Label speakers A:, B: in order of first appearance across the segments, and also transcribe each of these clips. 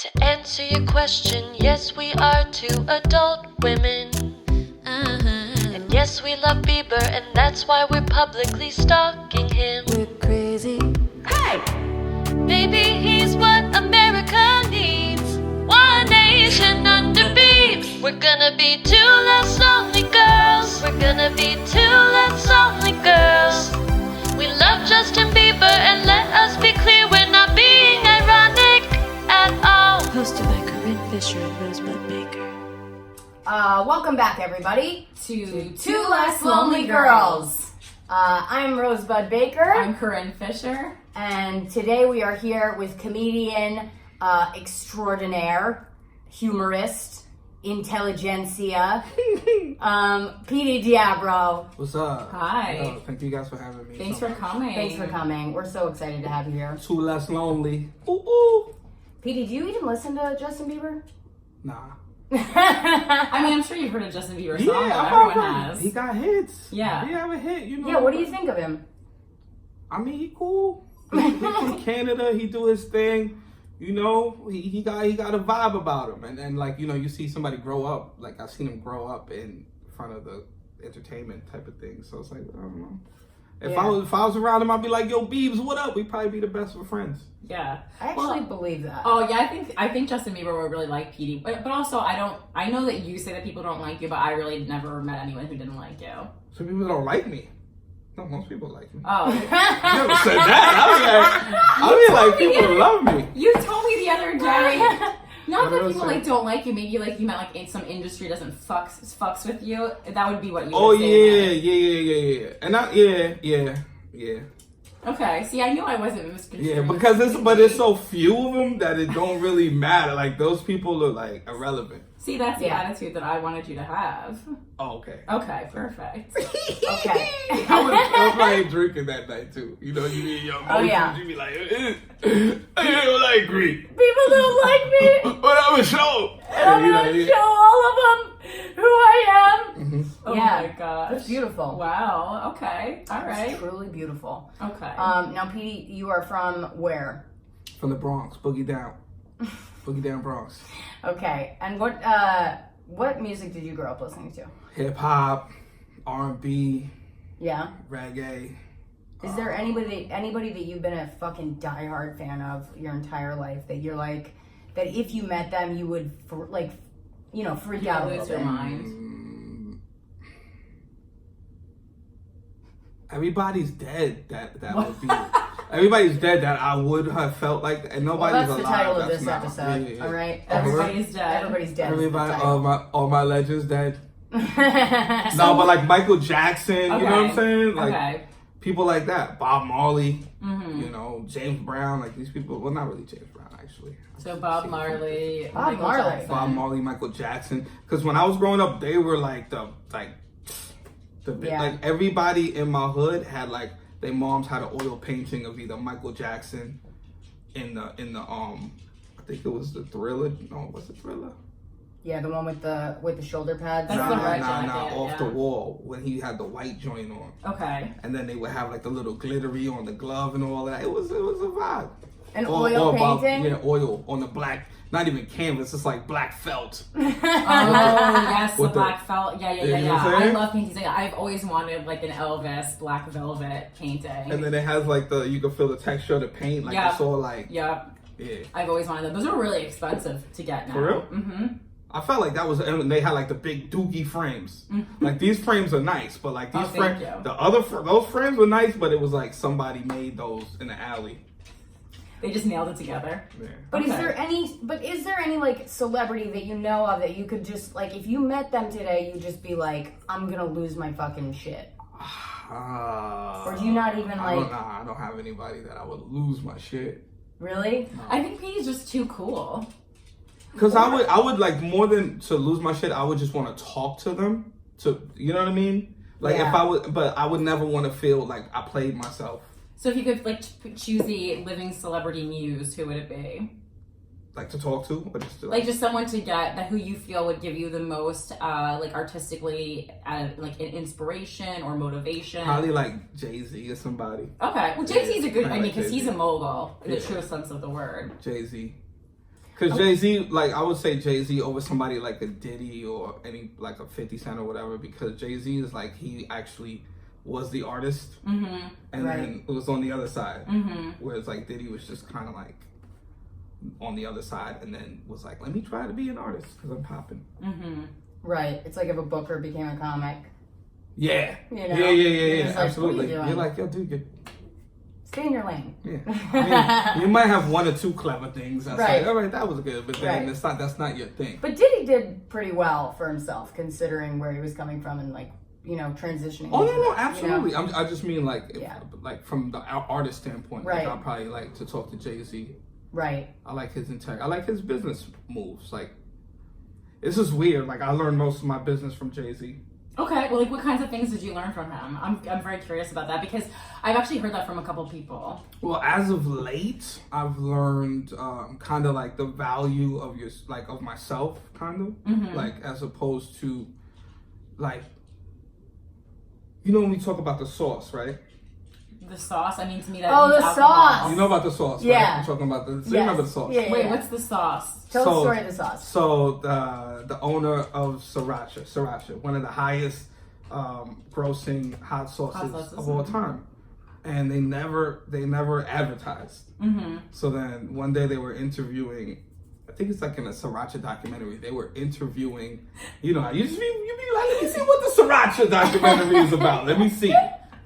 A: To answer your question, yes, we are two adult women. And yes, we love Bieber, and that's why we're publicly stalking him.
B: We're crazy.
A: Hey! Maybe he's what America needs. One nation under beeps. We're gonna be two less lonely girls. We're gonna be two less lonely girls. We love Justin Bieber, and let us be clear, we're not being ironic at all.
B: Hosted by Corinne Fisher and Rosebud Baker.
C: Welcome back, everybody, to Two Less Lonely Girls. I'm Rosebud Baker.
D: I'm Corinne Fisher.
C: And today we are here with comedian extraordinaire, humorist, intelligentsia, Petey Deabreeu.
E: What's up?
D: Hi.
E: Thank you guys for having me.
D: Thanks for coming.
C: Thanks for coming. We're so excited to have you here.
E: Two Less Lonely. Ooh, ooh.
C: Petey, do you even listen to Justin Bieber?
E: Nah.
D: I mean, I'm sure you've heard of Justin Bieber's song.
E: Yeah,
D: Everyone has.
E: He got hits.
D: Yeah.
E: He have a hit, you know.
C: Yeah, what do you think of him?
E: I mean, he cool. He's from Canada. He do his thing. You know, he got a vibe about him. And like, you know, you see somebody grow up. Like, I've seen him grow up in front of the entertainment type of thing. So it's like, I don't know. If I was around him, I'd be like, yo, Biebs, what up? We'd probably be the best of friends.
D: Yeah.
C: I actually believe that.
D: Oh yeah, I think Justin Bieber would really like Petey, but also I know that you say that people don't like you, but I really never met anyone who didn't like you.
E: Some people don't like me. No, most people like me.
D: Oh.
E: I never said that. I mean, like people love me.
D: You told me the other day. Not that people
E: say?
D: like don't like you. Maybe like you meant like in some industry doesn't fucks with you. That would be what you.
E: Oh
D: would say
E: yeah. And yeah.
D: Okay. See, I knew I wasn't misconstrued.
E: Yeah, because it's so few of them that it don't really matter. Like those people are like irrelevant.
D: See, that's the attitude that I wanted you to have.
E: Oh, okay.
D: Okay, perfect.
C: Okay.
E: I was probably drinking that night too. You know, you be young.
C: Oh, yeah.
E: You be like, I don't like Greek.
C: People don't like me.
E: But I would show.
C: I'm gonna show all of them who I am.
E: Mm-hmm.
D: Oh
C: Yeah,
D: my gosh.
C: that's beautiful.
D: Wow. Okay. All right.
C: It's truly beautiful.
D: Okay.
C: Now, Petey, you are from where?
E: From the Bronx, Boogie Down. Boogie Down Bronx.
C: Okay, and what music did you grow up listening to?
E: Hip hop, R&B,
C: Yeah.
E: reggae.
C: Is there anybody that you've been a fucking diehard fan of your entire life that you're like, that if you met them you would freak out a little
D: lose your
C: bit?
D: mind.
E: Everybody's dead. That would be. Everybody's dead that I would have felt like, and
C: Well,
E: nobody's
C: that's the
E: alive.
C: title of
E: That's
C: this
E: not-
C: episode.
E: yeah.
C: All right.
D: Everybody's dead.
C: Everybody's dead. is the
E: Everybody,
C: title.
E: all my legends dead. No, but like Michael Jackson, you know what I'm
D: Okay.
E: saying? Like
D: Okay.
E: people like that. Bob Marley,
D: Mm-hmm.
E: you know, James Brown, like these people. Well, not really James Brown actually.
D: So Bob Marley,
C: Bob
D: Michael
C: Marley.
D: Jackson.
E: Bob Marley, Michael Jackson. Because when I was growing up, they were like
C: Yeah.
E: like everybody in my hood had like their moms had an oil painting of either Michael Jackson in the I think it was the Thriller. No, what's the Thriller?
C: Yeah, the one with the shoulder pads.
D: That's the red jacket,
E: off
D: yeah.
E: the wall when he had the white joint on.
D: Okay.
E: And then they would have like the little glittery on the glove and all that. It was a vibe.
C: An
E: Or
C: oil
E: about-
C: painting?
E: Yeah, oil on the black, not even canvas, it's like black felt.
D: Oh yes, the
E: With the-
D: black felt. Yeah.
E: You know what I'm
D: I
E: saying?
D: love paintings. I've always wanted like an Elvis black velvet painting.
E: And then it has like you can feel the texture of the paint. Like
D: Yeah.
E: it's all like,
D: Yep.
E: yeah.
D: I've always wanted them. Those are really expensive to get now.
E: For real?
D: Mm-hmm.
E: I felt like that was, and they had like the big doogie frames. Like these frames are nice, but like these
D: Oh, thank
E: frames,
D: you.
E: the other, those frames were nice, but it was like somebody made those in the alley.
D: They just nailed it together.
E: Yeah.
C: But
D: Okay.
C: is there any like celebrity that you know of that you could just like, if you met them today, you'd just be like, I'm gonna lose my fucking shit? Or do you not even like?
E: I don't have anybody that I would lose my shit.
C: Really?
D: I think Petey's just too cool.
E: Cause I would like more than to lose my shit. I would just want to talk to them. You know what I mean? Like
C: Yeah.
E: if I would, but I would never want to feel like I played myself.
D: So if you could like choose a living celebrity muse, who would it be?
E: Like to talk to, or just to,
D: Like just someone to get that who you feel would give you the most like artistically like an inspiration or motivation.
E: probably like Jay-Z or somebody.
D: Okay, well Jay-Z's a good. I mean,
E: like
D: because he's
E: Jay-Z.
D: a mogul in the
E: Yeah.
D: truest sense of the word.
E: Jay-Z. Because Jay-Z, like, I would say Jay-Z over somebody like a Diddy or any, like a 50 Cent or whatever, because Jay-Z is like, he actually was the artist, and then it was on the other side. Whereas like Diddy was just kind of like on the other side, and then was like, let me try to be an artist because I'm popping.
C: Right. It's like if a booker became a comic.
E: Yeah.
C: You know?
E: Yeah.
C: It's like,
E: Absolutely.
C: what are you doing?
E: You're like, yo, dude,
C: Stay in your lane.
E: yeah. I mean, you might have one or two clever things. That's
C: Right.
E: like, all right, that was good, but then
C: Right.
E: that's not your thing.
C: But Diddy did pretty well for himself, considering where he was coming from and like, you know, transitioning.
E: Oh
C: into
E: no,
C: that,
E: absolutely.
C: You know?
E: I just mean like,
C: Yeah.
E: like from the artist standpoint,
C: Right.
E: like, I probably like to talk to Jay-Z.
C: Right.
E: I like his I like his business moves. Like, this is weird. Like, I learned most of my business from Jay-Z.
D: Okay, well, like what kinds of things did you learn from him? I'm very curious about that because I've actually heard that from a couple people.
E: Well, as of late, I've learned kind of like the value of of myself, kind of like, as opposed to like, you know, when we talk about the sauce, right?
D: The sauce, I mean, to me that
C: Oh,
D: means
C: the
D: alcohol.
C: sauce.
E: You know about the sauce,
C: Yeah.
E: right? I'm talking about the. So you remember the sauce?
C: Yeah,
D: Wait, what's the sauce?
C: Tell the
E: So-
C: story of the sauce.
E: So the owner of Sriracha, one of the highest grossing hot sauces of all time, and they never advertised. So then one day they were interviewing. I think it's like in a Sriracha documentary. They were interviewing. You know, you be like, let me see what the Sriracha documentary is about. Let me see.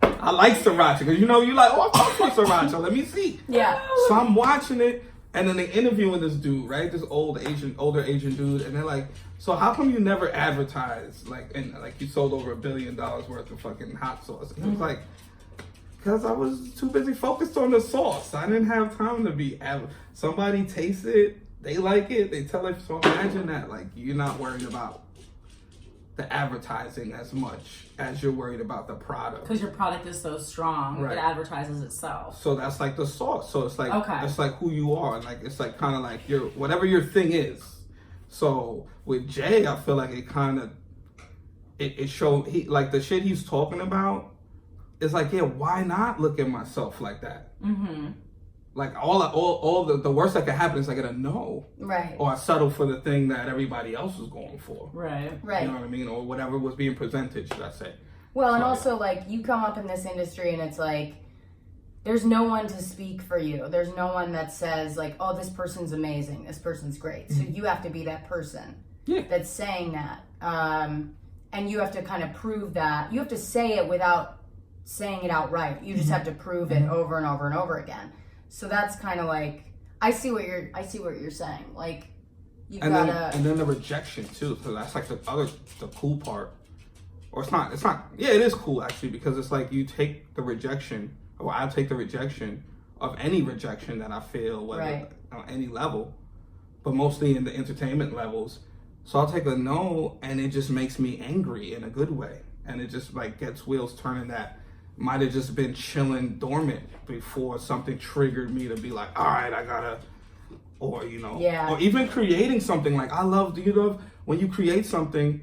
E: I like Sriracha because you know you like, oh, I fuck with Sriracha. Let me see.
C: Yeah.
E: So I'm watching it, and then they interviewing this dude, right? This older Asian dude, and they're like, so how come you never advertised, like, and like you sold over $1 billion worth of fucking hot sauce? And he was like, because I was too busy focused on the sauce. I didn't have time to be somebody tastes it, they like it, they tell it. So imagine that, like, you're not worried about the advertising as much as you're worried about the product.
D: Because your product is so strong,
E: Right.
D: it advertises itself.
E: So that's like the sauce. So it's like,
D: Okay.
E: it's like who you are. Like, it's like kind of like your, whatever your thing is. So with Jay, I feel like it kind of, it showed, he, like the shit he's talking about, it's like, yeah, why not look at myself like that? Like all the worst that could happen is I get a no.
C: Right.
E: Or I settle for the thing that everybody else was going for.
D: Right.
C: Right.
E: You know what I mean? Or whatever was being presented, should I say.
C: Well, and
E: So,
C: also, like, you come up in this industry and it's like, there's no one to speak for you. There's no one that says, like, oh, this person's amazing. This person's great. So you have to be that person that's saying that. And you have to kind of prove that. You have to say it without saying it outright. You just have to prove it over and over and over again. So that's kind of like, I see what you're saying. Like, you gotta.
E: And then the rejection too. So that's like the cool part. Or it's not, yeah, it is cool actually, because it's like you take the rejection, or I take the rejection of any rejection that I feel, whether on any level, but mostly in the entertainment levels. So I'll take a no, and it just makes me angry in a good way. And it just like gets wheels turning that might have just been chilling dormant before something triggered me to be like, all right, I gotta, or, you know, or even creating something. Like, do you love when you create something,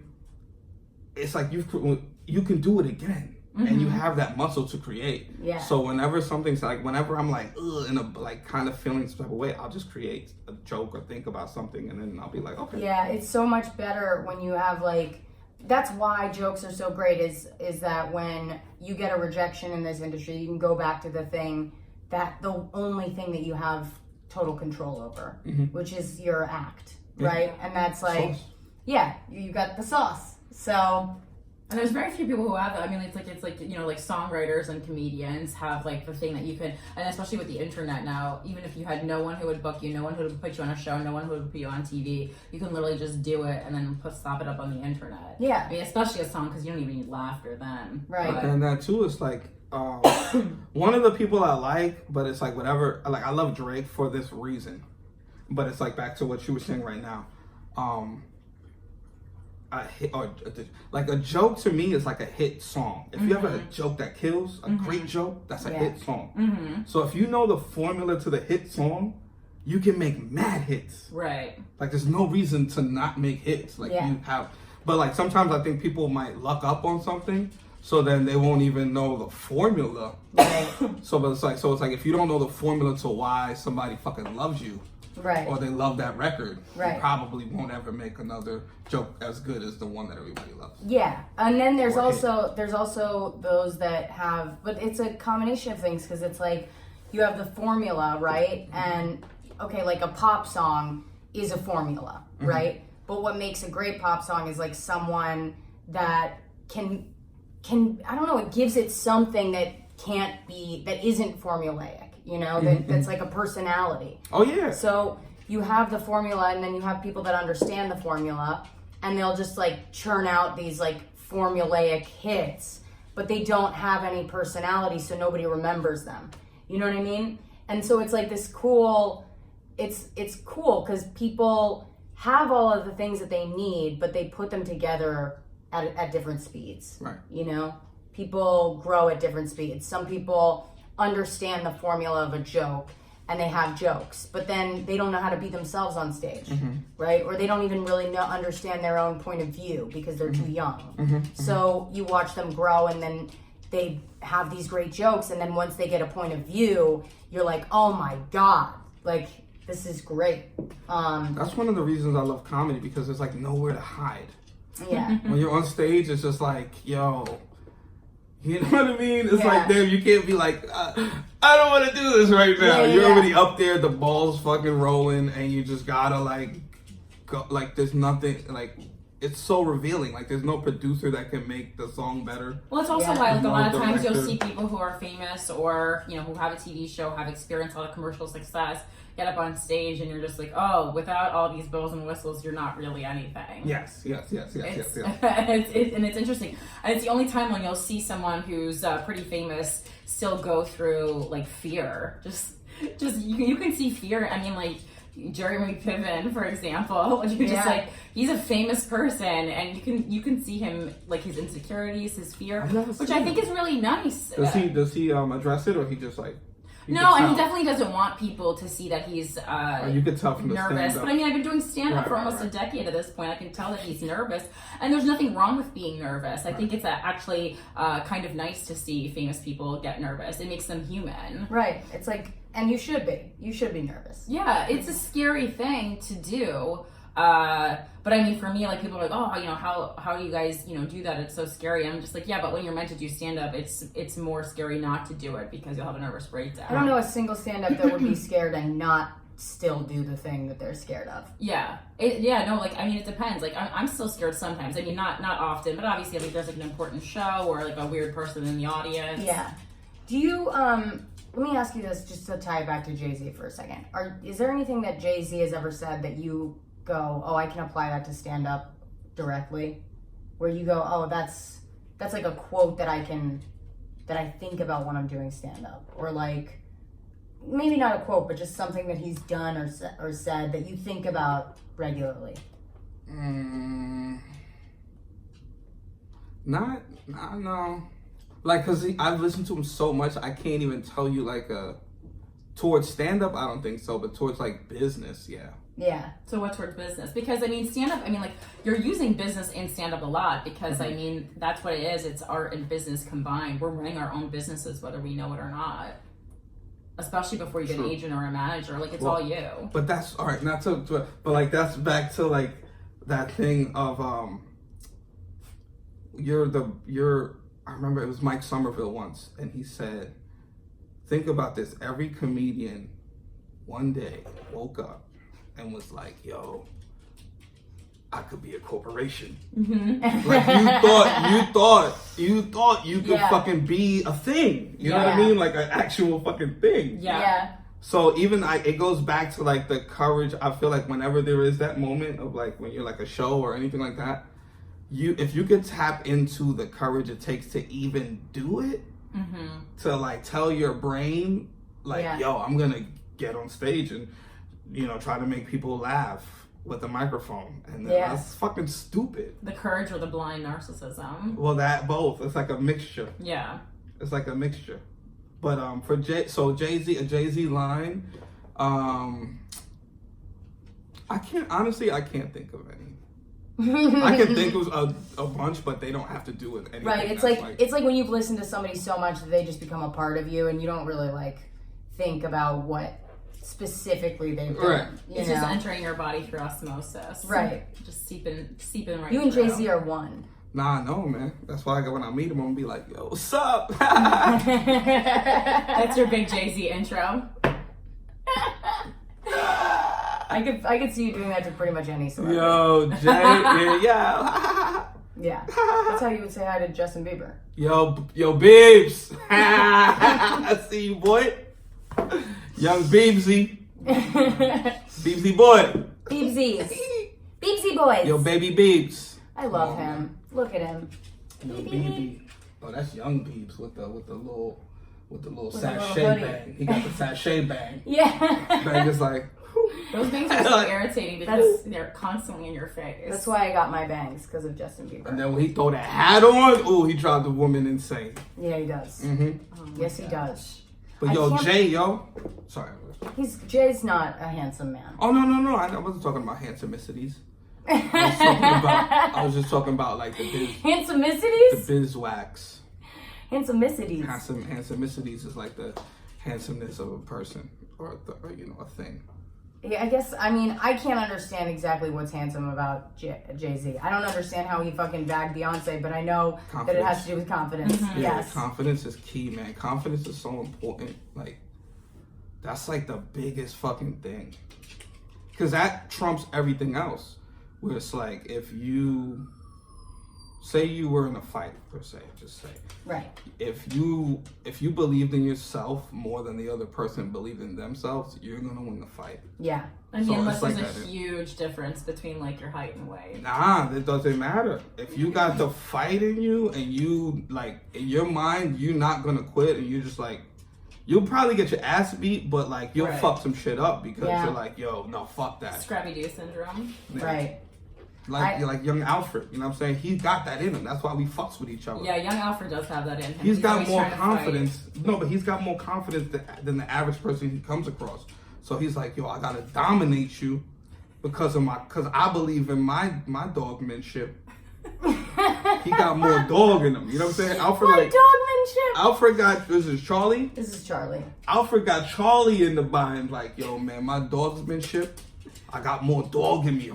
E: it's like you can do it again, and you have that muscle to create.
C: Yeah.
E: So whenever something's like, whenever I'm like, ugh, in a like kind of feeling some type of way, I'll just create a joke or think about something, and then I'll be like, okay.
C: Yeah, it's so much better when you have like. That's why jokes are so great. Is that when you get a rejection in this industry, you can go back to the thing the only thing that you have total control over, which is your act, right? And that's like, yeah, you got the sauce. So,
D: and there's very few people who have that. I mean, it's like you know, like songwriters and comedians have like the thing that you could, and especially with the internet now, even if you had no one who would book you, no one who would put you on a show, no one who would put you on TV, you can literally just do it and then slap it up on the internet.
C: Yeah.
D: I mean, especially a song, because you don't even need laughter then.
C: Right.
D: But,
E: And that too is like one of the people I like, but it's like whatever. Like, I love Drake for this reason, but it's like back to what you were saying right now. Like a joke to me is like a hit song. If you have a joke that kills, a great joke, that's a hit song. So if you know the formula to the hit song, you can make mad hits.
D: right.
E: Like, there's no reason to not make hits. Like, you have, but like sometimes I think people might luck up on something. So then they won't even know the formula.
C: Right.
E: So it's like if you don't know the formula to why somebody fucking loves you,
C: Right.
E: or they love that record,
C: Right.
E: you probably won't ever make another joke as good as the one that everybody loves.
C: Yeah, and then there's
E: Or
C: also those that have, but it's a combination of things because it's like you have the formula, right? And okay, like a pop song is a formula, right? But what makes a great pop song is like someone that can I don't know, it gives it something that isn't formulaic, you know, that's like a personality.
E: Oh yeah.
C: So you have the formula, and then you have people that understand the formula, and they'll just like churn out these like formulaic hits, but they don't have any personality, so nobody remembers them. You know what I mean? And so it's like this cool, it's cool because people have all of the things that they need, but they put them together at different speeds.
E: Right.
C: You know, people grow at different speeds. Some people understand the formula of a joke and they have jokes, but then they don't know how to be themselves on stage, right? Or they don't even really understand their own point of view because they're too young. So you watch them grow, and then they have these great jokes, and then once they get a point of view, you're like, oh my God, like, this is great.
E: That's one of the reasons I love comedy, because there's like nowhere to hide.
C: Yeah.
E: When you're on stage, it's just like, yo, you know what I mean? It's
C: Yeah.
E: like, damn, you can't be like, I don't want to do this right now.
C: Yeah,
E: You're
C: yeah.
E: already up there, the ball's fucking rolling, and you just gotta like, go, like, there's nothing, like, it's so revealing. Like, there's no producer that can make the song better.
D: Well, it's also
C: Yeah.
D: why, like, a
E: No
D: lot of times you'll
E: director.
D: see people who are famous or, you know, who have a TV show, have experienced a lot of commercial success, get up on stage, and you're just like, oh, without all these bells and whistles, you're not really anything.
E: Yes.
D: It's, and it's interesting. And it's the only time when you'll see someone who's pretty famous still go through, like, fear. Just you can see fear. I mean, like, Jeremy Piven, for example, you're just
C: Yeah.
D: like, he's a famous person, and you can see him, like, his insecurities, his fear,
E: I've never
D: which
E: seen
D: I think is really nice.
E: Does he address it, or he just like? you
D: No,
E: can
D: and he
E: tell?
D: definitely doesn't want people to see that he's
E: You could tell from the
D: nervous.
E: stand-up.
D: But I mean, I've been doing stand-up
E: Right,
D: for
E: right,
D: almost
E: right.
D: a decade at this point. I can tell that he's nervous, and there's nothing wrong with being nervous. I think it's actually kind of nice to see famous people get nervous. It makes them human.
C: Right. It's like, and you should be. You should be nervous.
D: Yeah, it's a scary thing to do. But I mean, for me, like, people are like, oh, you know, how do you guys, you know, do that? It's so scary. I'm just like, yeah, but when you're meant to do stand-up, it's more scary not to do it because you'll have a nervous breakdown.
C: I don't know a single stand-up that would be scared and not still do the thing that they're scared of.
D: Yeah. No, like, I mean, it depends. Like, I'm still scared sometimes. I mean, not often, but obviously, like, there's, like, an important show or, like, a weird person in the audience.
C: Yeah. Do you, let me ask you this just to tie it back to Jay-Z for a second. Is there anything that Jay-Z has ever said that you go, oh, I can apply that to stand-up directly? Where you go, oh, that's like a quote that I think about when I'm doing stand-up. Or like, maybe not a quote, but just something that he's done or said that you think about regularly.
E: No. Like, cause I've listened to him so much, I can't even tell you like towards stand up. I don't think so, but towards like business, yeah.
C: Yeah.
D: So what towards business? Because, I mean, stand-up, I mean, like, you're using business in stand-up a lot because, I mean, that's what it is. It's art and business combined. We're running our own businesses whether we know it or not. Especially before you get an agent or a manager. Like, it's all you.
E: But that's all right. Not to, but like that's back to like that thing of I remember it was Mike Somerville once, and he said, think about this. Every comedian one day woke up and was like, yo, I could be a corporation. Like, you thought you could
C: Yeah.
E: fucking be a thing. You know what I
C: Yeah.
E: mean? Like an actual fucking thing.
D: Yeah.
E: So even it goes back to like the courage. I feel like whenever there is that moment of like when you're like a show or anything like that, if you could tap into the courage it takes to even do it, to like tell your brain like,
C: Yeah.
E: yo, I'm gonna get on stage and, you know, try to make people laugh with a microphone, and then
C: Yeah.
E: that's fucking stupid.
D: The courage or the blind narcissism.
E: Well, that both. It's like a mixture.
D: Yeah.
E: It's like a mixture. But for Jay-Z, a Jay-Z line, I can't think of any. I can think of a bunch, but they don't have to do with anything.
C: Right. It's like when you've listened to somebody so much that they just become a part of you, and you don't really like think about what specifically they've done.
E: Right.
D: It's just entering your body through osmosis.
C: Right.
D: Just seeping right.
C: You and
D: through.
C: Jay-Z are one.
E: Nah, no, man. That's why when I meet him, I'm gonna be like, yo, what's up?
D: That's your big Jay-Z intro.
C: I could see you doing that to pretty much any celebrity.
E: Yo, Jay, yeah.
C: Yeah. That's how you would say hi to Justin Bieber.
E: Yo, Biebs. I see you, boy. Young Biebsy. Biebsy boy.
C: Biebsies. Biebsy boys.
E: Yo, baby Biebs.
C: I love him. Look at him.
E: Yo, Biebs. Oh, that's young Biebs with the little sachet
C: little hoodie.
E: bang. He got the sachet bang.
C: Yeah.
E: Bang is like,
D: Those things are so irritating because they're constantly in your face.
C: That's why I got my bangs, because of Justin Bieber.
E: and then when he throw that hat on, ooh, he drives the woman insane.
C: Yeah, he does.
E: Mm-hmm.
C: Yes, he does.
E: But
C: I
E: yo,
C: can't-
E: Jay, yo, sorry.
C: Jay's not a handsome man.
E: Oh no, I wasn't talking about handsomenicities. I was just talking about like the
C: Handsomicities?
E: bizwax.
C: Handsomicities.
E: Handsomicities is like the handsomeness of a person or a thing.
C: Yeah, I guess, I mean, I can't understand exactly what's handsome about Jay-Z. I don't understand how he fucking bagged Beyonce, but I know that it has to do with confidence.
D: Mm-hmm.
E: Yeah,
C: Yes.
E: confidence is key, man. Confidence is so important. Like, that's like the biggest fucking thing. Because that trumps everything else. Where it's like, if you, say you were in a fight, per se, just say.
C: Right.
E: If you believed in yourself more than the other person believed in themselves, you're going to win the fight.
C: Yeah.
D: I mean,
E: So
D: unless
E: it's
D: there's
E: like
D: a
E: that.
D: huge difference between like your height and weight.
E: Nah, it doesn't matter. If you got the fight in you and you, like, in your mind, you're not going to quit and you're just like, you'll probably get your ass beat, but like, you'll
D: Right.
E: fuck some shit up because
C: Yeah.
E: you're like, yo, no, fuck that.
D: Scrappy-Doo syndrome.
E: Yeah.
C: Right.
E: Like, like young Alfred, you know what I'm saying? He got that in him. That's why we fucks with each other.
D: Yeah, young Alfred does have that in him.
E: He's got
D: always
E: more
D: trying to fight.
E: confidence. No, but he's got more confidence than the average person he comes across. So he's like, yo, I gotta dominate you because I believe in my dogmanship. He got more dog in him. You know what I'm saying? Alfred
C: My
E: like
C: dogmanship.
E: Alfred got this is Charlie.
C: This is Charlie.
E: Alfred got Charlie in the bind. Like, yo, man, my dogsmanship. I got more dog in me.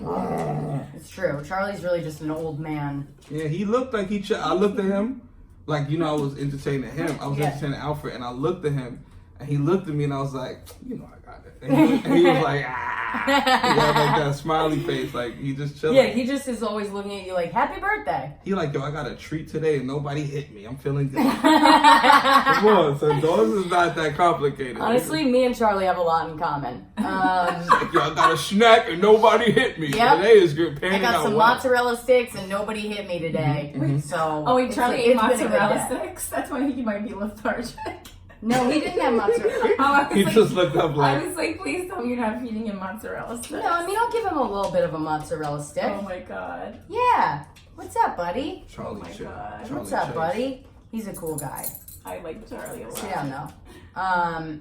C: It's true. Charlie's really just an old man.
E: Yeah, he looked like I looked at him, like, you know, I was entertaining him. I was
C: Yeah.
E: entertaining Alfred, and I looked at him, and he looked at me, and I was like, you know, I got it. And he was like, ah. He had like that smiley face, like he just chilling.
C: Yeah, he just is always looking at you like, happy birthday.
E: He like, yo, I got a treat today, and nobody hit me. I'm feeling good. Come on, so dogs is not that complicated.
C: Honestly, me and Charlie have a lot in common.
E: Like, yo, I got a snack, and nobody hit me.
C: Yep.
E: Today is good.
C: I got some mozzarella sticks and nobody hit me today. So
D: Oh wait,
C: it's
D: Charlie
C: like-
D: ate
C: it's been a good
D: mozzarella
C: day.
D: sticks? That's why he might be lethargic.
C: No, he didn't have mozzarella.
D: Oh, I was
E: He
D: like,
E: just looked up
D: I
E: like,
D: was like, please tell me you're not feeding him mozzarella sticks.
C: No, I mean, I'll give him a little bit of a mozzarella stick.
D: Oh my god.
C: Yeah. What's up, buddy?
E: Charlie
D: Oh my
E: shit.
D: God.
E: Charlie
C: What's up,
E: Chase.
C: buddy? He's a cool guy.
D: I like Charlie a lot.
C: So yeah, no.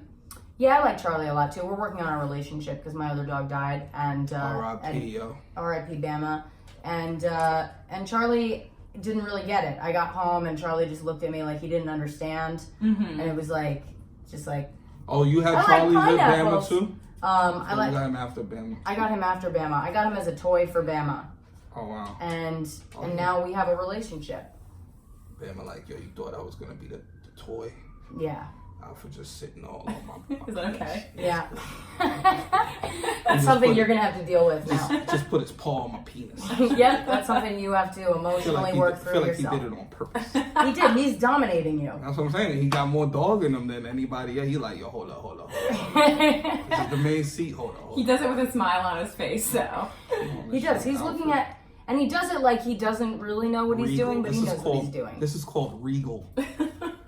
C: Yeah, I like Charlie a lot too. We're working on our relationship because my other dog died, and
E: R.I.P. yo.
C: R.I.P. Bama, and Charlie didn't really get it. I got home and Charlie just looked at me like he didn't understand, and it was like, just like,
E: Oh, you
C: I
E: had
C: like
E: Charlie with Bama
C: pineapples.
E: too?
C: I
E: Or
C: like.
E: you got him after Bama.
C: I got him after Bama. I got him as a toy for Bama,
E: Oh wow.
C: and
E: Okay.
C: now we have a relationship.
E: Bama like, yo, you thought I was gonna be the toy?
C: Yeah,
E: Alfred just sitting all on my
D: Is that okay?
C: yeah.
E: just
C: That's something
E: put
C: you're
E: it-
C: gonna have to deal with now.
E: just put his paw on my penis.
C: Yep, that's something you have to
E: I feel
C: emotionally
E: like,
C: work through
E: feel like
C: yourself.
E: he did it on purpose.
C: He did. He's dominating you.
E: That's what I'm saying. He got more dog in him than anybody. Yeah, he like, yo, hold up. This is the main seat. Hold
D: He
E: up.
D: does it with a smile on his face, so.
C: He does. He's looking at, and he does it like he doesn't really know what he's doing, but he knows what he's doing.
E: This is called regal.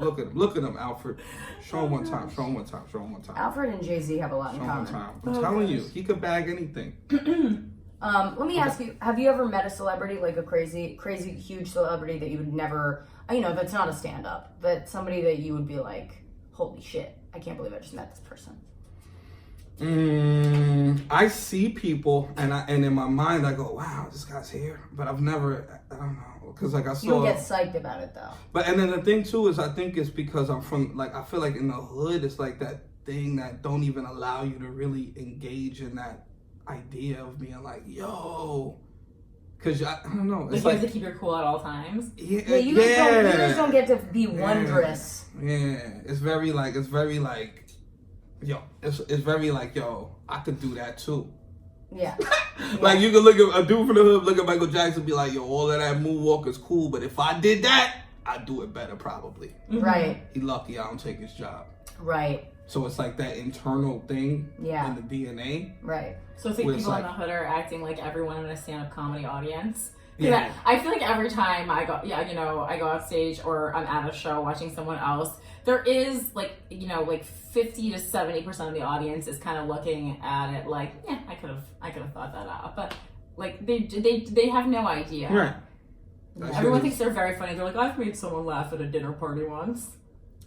E: Look at him, Alfred. Show him one time.
C: Alfred and Jay-Z have a lot in
E: Show him one
C: common.
E: time. I'm telling you, he could bag anything.
C: Let me ask you: have you ever met a celebrity, like a crazy, huge celebrity that you would never, that's not a stand-up, but somebody that you would be like, holy shit, I can't believe I just met this person.
E: I see people, and in my mind I go, "Wow, this guy's here," but I've never, I don't know, because like I saw.
C: You don't get psyched about it though.
E: But and then the thing too is, I think it's because I'm from, like, I feel like in the hood it's like that thing that don't even allow you to really engage in that idea of being like, yo. Cause I don't know. It's
D: like
E: like
D: you have to keep your cool at all times.
C: Yeah, you just don't get to be wondrous.
E: Yeah, it's very like, yo, it's very like, yo, I could do that too.
C: Yeah.
E: Like you can look at a dude from the hood, look at Michael Jackson, be like, yo, all of that moonwalk is cool, but if I did that, I'd do it better probably.
C: Right.
E: He lucky I don't take his job.
C: Right.
E: So it's like that internal thing in the DNA.
C: Right.
D: So it's like people in the hood are acting like everyone in a stand-up comedy audience. Yeah. I feel like every time I go, I go off stage or I'm at a show watching someone else, there is like 50 to 70% of the audience is kind of looking at it like, yeah, I could have thought that out, but like they have no idea.
E: Right.
D: Everyone thinks they're very funny. They're like, I've made someone laugh at a dinner party once.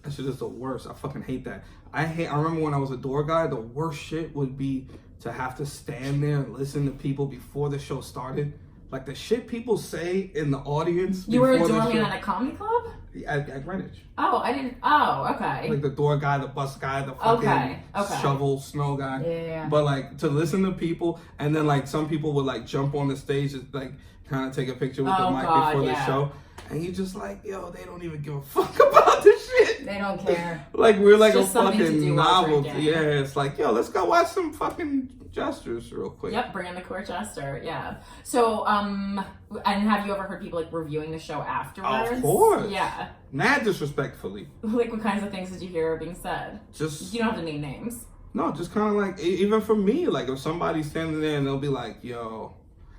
E: That shit is the worst. I fucking hate that. I remember when I was a door guy, the worst shit would be to have to stand there and listen to people before the show started. Like the shit people say in the audience.
D: You were a doorman at a comedy club?
E: At Greenwich.
D: Oh, I didn't. Oh, okay.
E: Like the door guy, the bus guy, the fucking shovel, snow guy.
C: Yeah.
E: But like to listen to people, and then like some people would like jump on the stage and like kind of take a picture with the mic before the show. And you just like, yo, they don't even give a fuck about this shit.
C: They don't care.
E: Like we're like
D: it's
E: a fucking novelty. Yeah, it's like, yo, let's go watch some fucking jesters real quick.
D: Yep, bring in the court jester. Yeah. So, and have you ever heard people like reviewing the show afterwards?
E: Of course.
D: Yeah.
E: Mad disrespectfully.
D: Like what kinds of things did you hear being said?
E: Just
D: you don't have to name names.
E: No, just kind of like even for me, like if somebody's standing there and they'll be like, yo,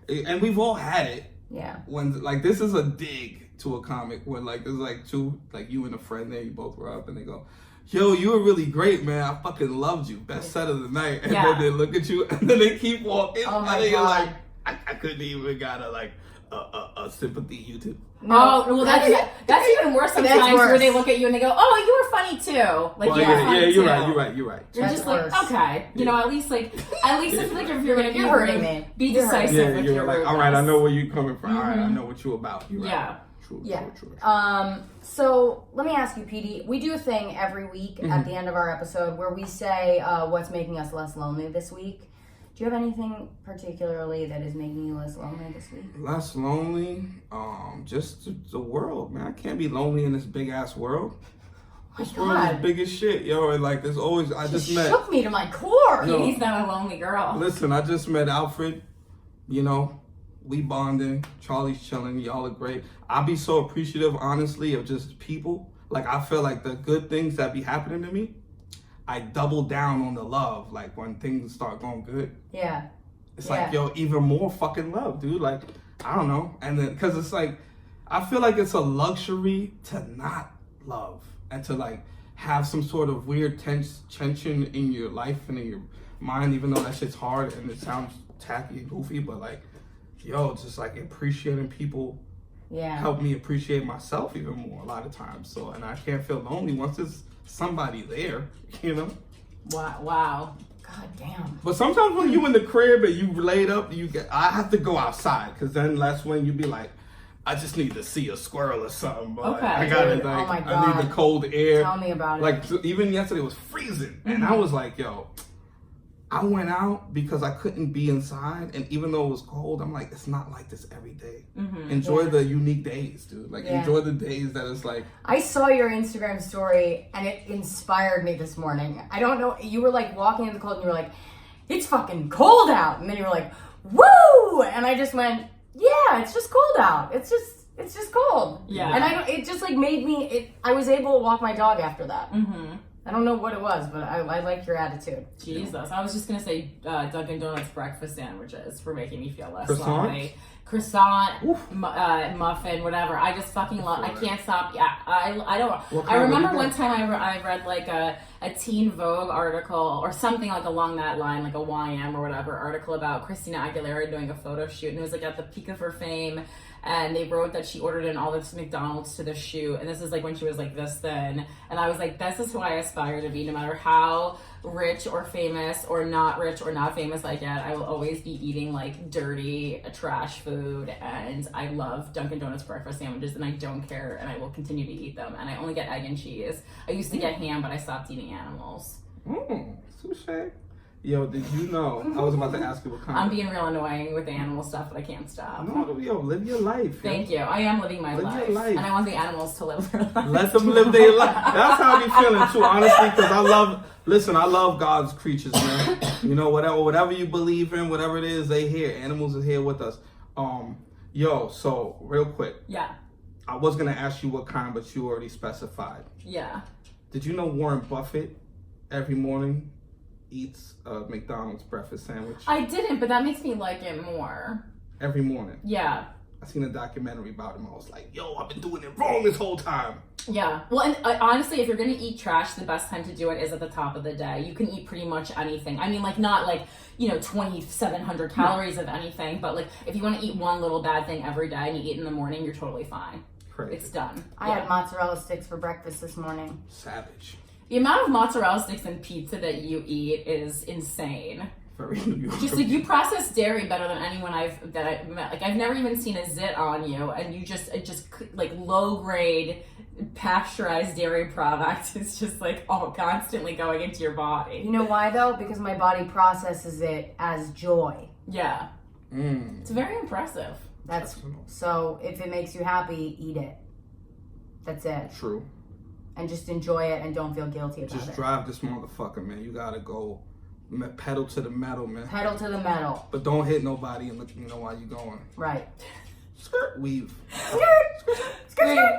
E: and we've all had it.
C: Yeah.
E: When like this is a dig to a comic where like there's like two, like you and a friend there, you both were up and they go, yo, you were really great, man. I fucking loved you. Best set of the night. And then they look at you and then they keep walking.
C: Oh my
E: and then
C: God.
E: You're like, I couldn't even got a sympathy you two.
D: No, well that's even worse sometimes where they look at you and they go, oh, you were funny too. Like
E: well,
D: you were funny
E: you're
D: too.
E: right. You're
C: That's
D: just
C: worse.
D: like, okay, you know, at least if you're gonna be
C: hurting me.
D: be decisive with your
E: like,
D: rudeness.
E: all right, I know where you're coming from. All right, I know what you're about. You're right. True.
C: So let me ask you, Petey. We do a thing every week at the end of our episode where we say what's making us less lonely this week. Do you have anything particularly that is making you less lonely this week?
E: Less lonely? Just the world, man. I can't be lonely in this big ass world. This world is big as shit, yo. And like, there's always, I just met.
C: Shook me to my core.
D: He's not a lonely girl.
E: Listen, I just met Alfred. You know, we bonding. Charlie's chilling. Y'all are great. I be so appreciative, honestly, of just people. Like, I feel like the good things that be happening to me, I double down on the love. Like, when things start going good.
C: Yeah.
E: It's like, yo, even more fucking love, dude. Like, I don't know. And then, because it's like, I feel like it's a luxury to not love and to, like, have some sort of weird tension in your life and in your mind, even though that shit's hard and it sounds tacky and goofy, but, like, yo, just, like, appreciating people help me appreciate myself even more a lot of times. So, and I can't feel lonely once there's somebody there, you know?
D: Wow.
C: God damn.
E: But sometimes when you in the crib and you laid up, I have to go outside because then that's when you be like, I just need to see a squirrel or something. But
C: Okay.
E: I gotta
C: Dude,
E: like,
C: oh my
E: I
C: God.
E: need the cold air.
C: Tell me about it.
E: Like even yesterday was freezing, and I was like, yo, I went out because I couldn't be inside, and even though it was cold, I'm like, it's not like this every day. Enjoy the unique days, dude. Like enjoy the days that it's like.
C: I saw your Instagram story and it inspired me this morning. I don't know, you were like walking in the cold and you were like, it's fucking cold out, and then you were like, woo, and I just went, yeah, it's just cold out. It's just cold.
D: Yeah.
C: And it just like made me. I was able to walk my dog after that. I don't know what it was, but I like your attitude.
D: Jesus, I was just gonna say Dunkin' Donuts breakfast sandwiches for making me feel less
E: Croissants?
D: lonely. Croissant, muffin, whatever. I just fucking love. I can't stop. Yeah, I don't. I remember one time I read like a Teen Vogue article or something like along that line, like a YM or whatever article about Christina Aguilera doing a photo shoot, and it was like at the peak of her fame. And they wrote that she ordered in all this McDonald's to the shoot. And this is like when she was like this thin. And I was like, this is who I aspire to be, no matter how rich or famous or not rich or not famous I get, I will always be eating like dirty trash food, and I love Dunkin' Donuts breakfast sandwiches, and I don't care, and I will continue to eat them, and I only get egg and cheese. I used to get ham, but I stopped eating animals.
E: Touche. Yo, did you know? I was about to ask you what kind.
D: I'm being real annoying with the animal stuff, but I can't stop.
E: No, yo, live your life.
D: Thank you. I am living my life.
E: Your life.
D: And I want the animals to live their life.
E: Let them live their life. That's how I be feeling too, honestly, because I love God's creatures, man. You know, whatever you believe in, whatever it is, they here. Animals is here with us. Yo, so real quick.
D: Yeah.
E: I was gonna ask you what kind, but you already specified.
D: Yeah.
E: Did you know Warren Buffett every morning eats a McDonald's breakfast sandwich?
D: I didn't, but that makes me like it more.
E: Every morning.
D: Yeah.
E: I seen a documentary about him. I was like, yo, I've been doing it wrong this whole time.
D: Yeah. Well, and honestly, if you're going to eat trash, the best time to do it is at the top of the day. You can eat pretty much anything. I mean, like, not like, 2,700 calories of anything, but like, if you want to eat one little bad thing every day and you eat in the morning, you're totally fine.
E: Crazy.
D: It's done.
C: I had mozzarella sticks for breakfast this morning.
E: Savage.
D: The amount of mozzarella sticks and pizza that you eat is insane.
E: Very New York.
D: Just like you process dairy better than anyone I've met. Like I've never even seen a zit on you, and you just like low grade pasteurized dairy product is just like all constantly going into your body.
C: You know why though? Because my body processes it as joy.
D: Yeah. It's very impressive.
C: That's so if it makes you happy, eat it. That's it.
E: True.
C: And just enjoy it and don't feel guilty about it.
E: Just drive this motherfucker, man. You gotta go pedal to the metal, man.
C: Pedal to the metal.
E: But don't hit nobody and look, while you're going.
C: Right.
E: Skirt weave.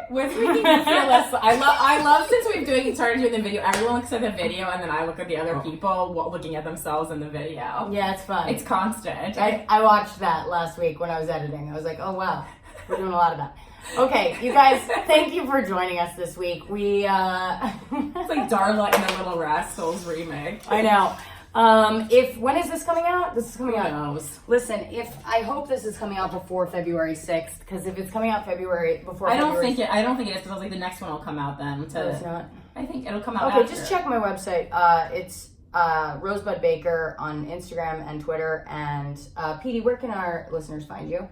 D: With Speaking of fearless, I love since we've started doing the video, everyone looks at the video and then I look at the other people looking at themselves in the video.
C: Yeah, it's fun.
D: It's constant.
C: I watched that last week when I was editing. I was like, oh wow, we're doing a lot of that. Okay, you guys, thank you for joining us this week. We
D: It's like Darla and the Little Rascals remake.
C: I know. When is this coming out? This is coming out.
D: Who knows?
C: Listen, I hope this is coming out before February 6th, because if it's coming out before
D: I don't
C: February
D: think it is, because like the next one will come out then.
C: No, it's not.
D: I think it'll come out
C: Okay,
D: after.
C: just check my website. It's Rosebud Baker on Instagram and Twitter. And Petey, where can our listeners find you?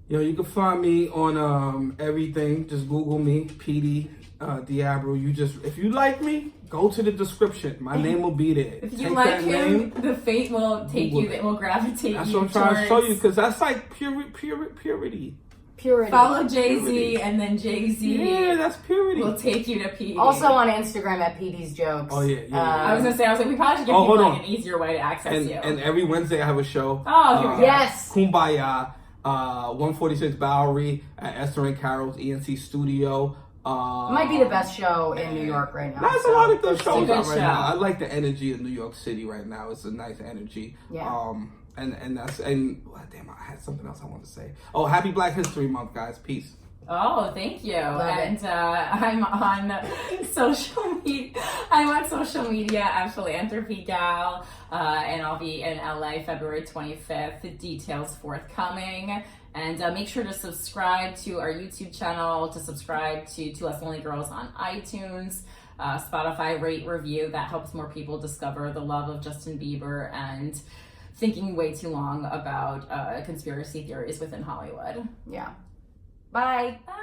E: Yo, you can find me on everything. Just Google me, Petey Deabreeu. If you like me, go to the description. My name will be there.
D: If you
E: Take
D: like
E: that
D: him,
E: name.
D: the fate will take
E: Google
D: you. It will gravitate
E: That's
D: you
E: what I'm trying to show you,
D: towards.
E: because that's like purity.
C: Purity.
D: Follow Jay-Z, and then Jay-Z
E: Yeah, that's purity.
D: will take you to Petey.
C: Also on Instagram at Petey's Jokes.
E: Oh, yeah.
D: I was like, we probably should give
E: Oh,
D: people
E: hold
D: like
E: on.
D: an easier way to access you.
E: And every Wednesday I have a show.
D: Oh, here we go.
C: Yes.
E: Kumbaya, 146 Bowery at Esther and Carol's ENC Studio.
C: Might be the best show in New York right now.
E: There's a
C: so
E: lot of good
C: it's
E: shows
D: good
E: out right
D: show.
E: now. I like the energy of New York City right now. It's a nice energy.
C: Yeah.
E: Damn, I had something else I wanted to say. Oh, happy Black History Month, guys. Peace.
D: Oh, thank you.
C: Love
D: And I'm on social media. At Philanthropy Gal, and I'll be in LA February 25th. Details forthcoming. And make sure to subscribe to our YouTube channel, to subscribe to Two Less Lonely Girls on iTunes, Spotify, rate, review. That helps more people discover the love of Justin Bieber and thinking way too long about conspiracy theories within Hollywood.
C: Yeah. Bye.
D: Bye.